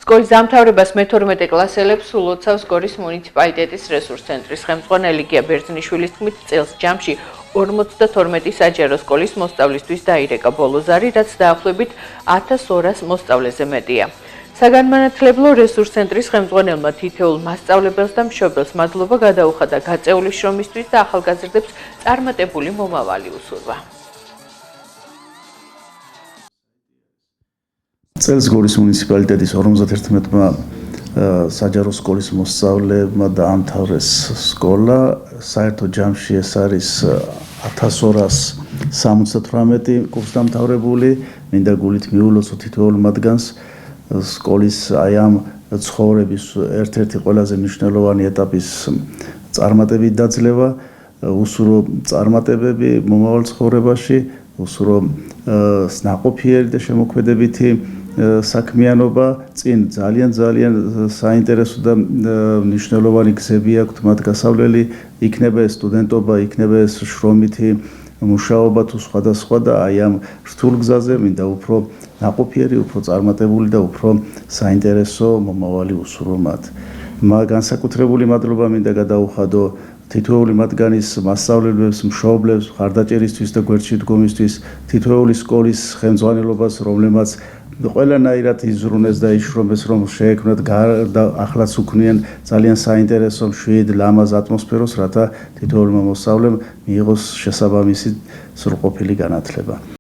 სკოლის დამთავრებას მე-12 კლასელებს სულ ოცავს გორის მუნიციპალიტეტის რესურს ცენტრის ხელმძღვანელი გია ბერძნიშვილის თქმით, წელს ჯამში 52 საჯარო სკოლის მოსწავლისთვის დაირეკა ბოლო ზარი, რაც დაახლოებით 1200 მოსწავლეზე მეტია. საგანმანათლებლო რესურს ცენტრის ხელმძღვანელმა თითოეულ მასწავლებელს და მშობელს მადლობა გადაუხადა გაწეული შრომისთვის და ახალგაზრდებს წარმატებული მომავალი უსურვა. წელს გორის მუნიციპალიტეტის 51-მა საჯარო სკოლის მოსწავლეებმა დაამთავრეს სკოლა. საერთო ჯამში ეს არის 1278 კურსდამთავრებული. მინდა გულით მიულოცო თითოეულ მათგანს სკოლის აი ამ ცხოვრების ერთ-ერთი ყველაზე მნიშვნელოვანი ეტაპის წარმატებით დაძლევა, უსურო წარმატებები მომავალ ცხოვრებაში, უსურო ნაყოფიერი და შემოქმედებითი საქმიანობა, წინ ძალიან საინტერესო და მნიშვნელოვანი გზები აქვთ მათ გასავლელი, იქნება ეს სტუდენტობა, იქნება ეს შრომითი მუშაობა თუ სხვადასხვა და აი ამ რთულ გზაზე მინდა უფრო ნაყოფიერი, უფრო წარმატებული და უფრო საინტერესო მომავალი უსურვო მათ. განსაკუთრებული მადლობა მინდა გადაუხადო თითოეული მათგანის მასწავლებლებს, მშობლებს, მხარდაჭერისთვის და გვერდში დგომისთვის, თითოეული სკოლის ხელმძღვანელობას, რომლებმაც ყველანაირად იზრუნეს და იშრომეს, რომ შეექმნათ და ახლაც უქმნიან ძალიან საინტერესო, მშვიდ, ლამაზ ატმოსფეროს, რათა თითოეულმა მოსწავლემ მიიღოს შესაბამისი სრულყოფილი განათლება.